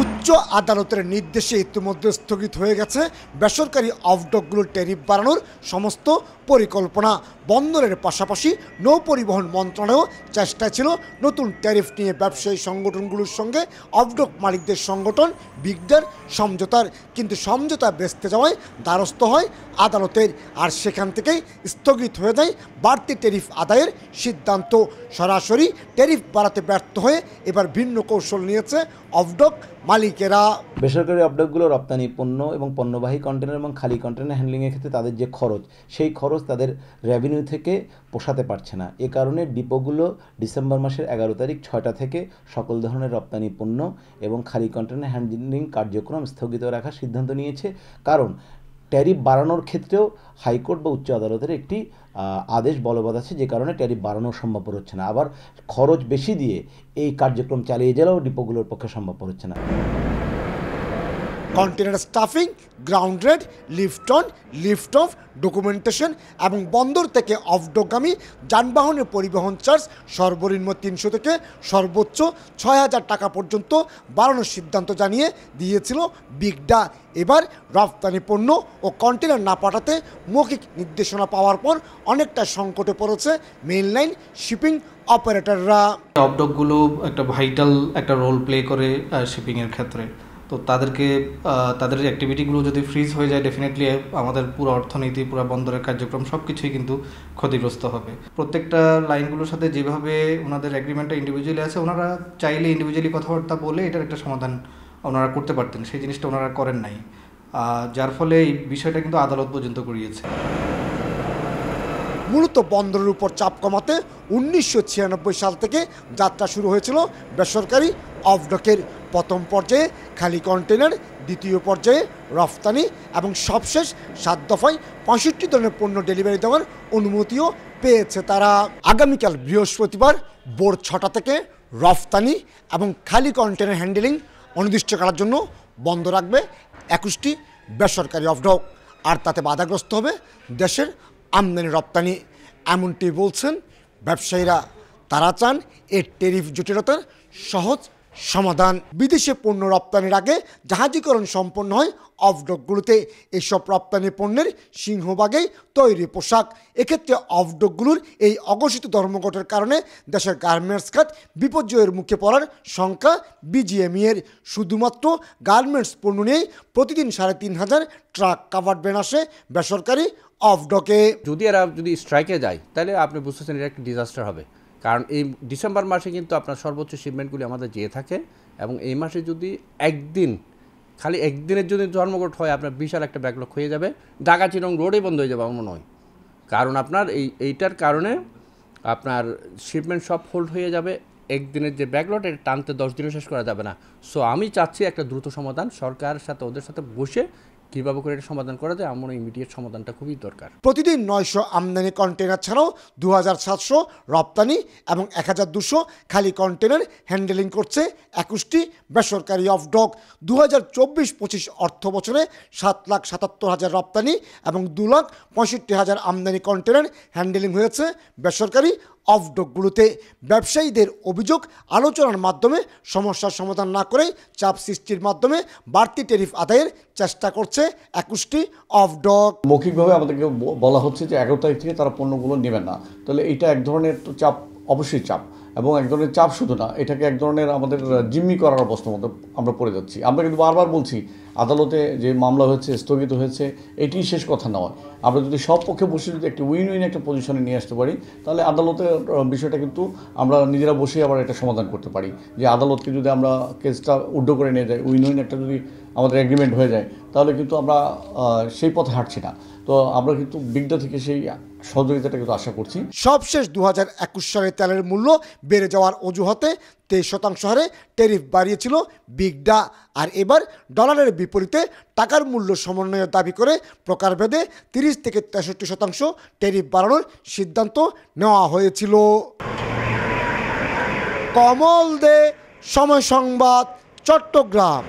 উচ্চ আদালতের নির্দেশে ইতিমধ্যে স্থগিত হয়ে গেছে বেসরকারি অফডকগুলোর ট্যারিফ বাড়ানোর সমস্ত পরিকল্পনা। বন্দরের পাশাপাশি নৌ পরিবহন মন্ত্রণালয়ও চেষ্টা ছিল নতুন ট্যারিফ নিয়ে ব্যবসায়ী সংগঠনগুলোর সঙ্গে অফডক মালিকদের সংগঠন বিগডার সমঝোতার, কিন্তু সমঝোতা বেচতে যাওয়ায় দ্বারস্থ হয় আদালতের, আর সেখান থেকেই স্থগিত হয়ে যায় বাড়তি ট্যারিফ আদায়ের সিদ্ধান্ত। সরাসরি ট্যারিফ বাড়াতে ব্যর্থ হয়ে এবার ভিন্ন কৌশল নিয়েছে অফডক মালিকেরা। বেসরকারি অফডকগুলো রপ্তানি পণ্য এবং পণ্যবাহী কন্টেনার এবং খালি কন্টেনার হ্যান্ডলিংয়ের ক্ষেত্রে তাদের যে খরচ, সেই খরচ তাদের রেভিনিউ থেকে পোষাতে পারছে না। এ কারণে ডিপোগুলো ডিসেম্বর মাসের 11 তারিখ 6টা থেকে সকল ধরনের রপ্তানি পণ্য এবং খালি কন্টেনার হ্যান্ডলিং কার্যক্রম স্থগিত রাখার সিদ্ধান্ত নিয়েছে। কারণ ট্যারিফ বাড়ানোর ক্ষেত্রেও হাইকোর্ট বা উচ্চ আদালতের একটি আদেশ বলবৎ আছে, যে কারণে ট্যারিফ বাড়ানো সম্ভবপর হচ্ছে না। আবার খরচ বেশি দিয়ে এই কার্যক্রম চালিয়ে যাওয়াও ডিপোগুলোর পক্ষে সম্ভবপর হচ্ছে না। Container stuffing, ground rate, lift on, lift of, documentation এবং বন্দর থেকে অফডকগামী যানবাহনের পরিবহন চার্জ সর্বনিম্ন 300 থেকে সর্বোচ্চ 6000 টাকা পর্যন্ত বাড়ানোর সিদ্ধান্ত জানিয়ে দিয়েছিল বিগডা। এবার রপ্তানি পণ্য ও কন্টেনার না পাঠাতে মৌখিক নির্দেশনা পাওয়ার পর অনেকটা সংকটে পড়েছে মেইনলাইন শিপিং অপারেটররা। অফডকগুলো একটা ভাইটাল একটা রোল প্লে করে শিপিংয়ের ক্ষেত্রে, তো তাদের অ্যাক্টিভিটিগুলো যদি ফ্রিজ হয়ে যায়, ডেফিনেটলি আমাদের পুরো অর্থনীতি, পুরো বন্দরের কার্যক্রম সব কিছুই কিন্তু ক্ষতিগ্রস্ত হবে। প্রত্যেকটা লাইনগুলোর সাথে যেভাবে ওনাদের এগ্রিমেন্টটা ইন্ডিভিজুয়ালি আছে, ওনারা চাইলে ইন্ডিভিজুয়ালি কথাবার্তা বলে এটার একটা সমাধান ওনারা করতে পারতেন, সেই জিনিসটা ওনারা করেন নাই, যার ফলে এই বিষয়টা কিন্তু আদালত পর্যন্ত গড়িয়েছে। মূলত বন্দরের উপর চাপ কমাতে 1996 সাল থেকে যাত্রা শুরু হয়েছিল বেসরকারি অফডকের। প্রথম পর্যায়ে খালি কন্টেনার, দ্বিতীয় পর্যায়ে রফতানি এবং সবশেষ 7 দফায় 65 ধরনের পণ্য ডেলিভারি দেওয়ার অনুমতিও পেয়েছে তারা। আগামীকাল বৃহস্পতিবার ভোর 6টা থেকে রফতানি এবং খালি কন্টেনার হ্যান্ডেলিং অনির্দিষ্টকালের জন্য বন্ধ রাখবে 21টি বেসরকারি অফডক, আর তাতে বাধাগ্রস্ত হবে দেশের আমদানি রপ্তানি, এমনটি বলছেন ব্যবসায়ীরা। তারা চান এর ট্যারিফ জটিলতার সহজ সমাধান। বিদেশে পণ্য রপ্তানির আগে জাহাজীকরণ সম্পন্ন হয় অফডকগুলোতে। এসব রপ্তানি পণ্যের সিংহভাগেই তৈরি পোশাক। এক্ষেত্রে অফডকগুলোর এই অঘোষিত ধর্মঘটের কারণে দেশের গার্মেন্টস খাত বিপর্যয়ের মুখে পড়ার শঙ্কা বিজিএমইএর। শুধুমাত্র গার্মেন্টস পণ্য নিয়েই প্রতিদিন 3500 ট্রাক কাভার্ড ভ্যান আসে বেসরকারি অফডকে। যদি স্ট্রাইকে যায়, তাহলে আপনি বুঝতেছেন এটা একটা ডিজাস্টার হবে। কারণ এই ডিসেম্বর মাসে কিন্তু আপনার সর্বোচ্চ শিপমেন্টগুলি আমাদের যেয়ে থাকে, এবং এই মাসে যদি খালি একদিনের যদি ধর্মঘট হয়, আপনার বিশাল একটা ব্যাকলগ হয়ে যাবে। ঢাকা চিরং রোডই বন্ধ হয়ে যাবে আমার মনে হয়। কারণ আপনার এইটার কারণে আপনার শিপমেন্ট সব হোল্ড হয়ে যাবে। একদিনের যে ব্যাকলগ, এটা টানতে 10 দিনে শেষ করা যাবে না। সো আমি চাচ্ছি একটা দ্রুত সমাধান, সরকারের সাথে ওদের সাথে বসে কীভাবে করে এটা সমাধান করা যায়। আমার ইমিডিয়েট সমাধানটা খুবই দরকার। প্রতিদিন 900 আমদানি কন্টেনার ছাড়াও 2700 রপ্তানি এবং 1200 খালি কন্টেনার হ্যান্ডেলিং করছে 21টি বেসরকারি অফডক। 2024-25 অর্থ বছরে 7,77,000 রপ্তানি এবং 2,65,000 আমদানি কন্টেনার হ্যান্ডেলিং হয়েছে বেসরকারি অফডকগুলোতে। ব্যবসায়ীদের অভিযোগ, আলোচনার মাধ্যমে সমস্যার সমাধান না করে চাপ সৃষ্টির মাধ্যমে বাড়তি ট্যারিফ আদায়ের চেষ্টা করছে 21টি অফডক। মৌখিকভাবে আমাদেরকে বলা হচ্ছে যে 11 তারিখ থেকে তারা পণ্যগুলো নেবেন না। তাহলে এটা এক ধরনের তো চাপ, অবশ্যই চাপ, এবং এক ধরনের চাপ শুধু না, এটাকে এক ধরনের আমাদের জিম্মি করার অবস্থার মধ্যে আমরা পড়ে যাচ্ছি। আমরা কিন্তু বারবার বলছি আদালতে যে মামলা হয়েছে, স্থগিত হয়েছে, এটি শেষ কথা নয়। আমরা যদি সব পক্ষে বসে যদি একটা উইন উইন একটা পজিশনে নিয়ে আসতে পারি, তাহলে আদালতের বিষয়টা কিন্তু আমরা নিজেরা বসেই আবার এটা সমাধান করতে পারি। যে আদালতকে যদি আমরা কেসটা উড্ড করে নিয়ে যাই, উইন উইন একটা যদি আমাদের এগ্রিমেন্ট হয়ে যায়, তাহলে কিন্তু আমরা সেই পথে হাঁটছি না। তো আমরা কিন্তু বিগডা থেকে সেই সহযোগিতাটা কিন্তু আশা করছি। সবশেষ 2021 সালে তেলের মূল্য বেড়ে যাওয়ার অজুহাতে 23% হারে ট্যারিফ বাড়িয়েছিল বিগডা। আর এবার ডলারের বিপরীতে টাকার মূল্য সমন্বয়ের দাবি করে প্রকারভেদে 30 থেকে 63% ট্যারিফ বাড়ানোর সিদ্ধান্ত নেওয়া হয়েছিল। কমল দে, সময় সংবাদ, চট্টগ্রাম।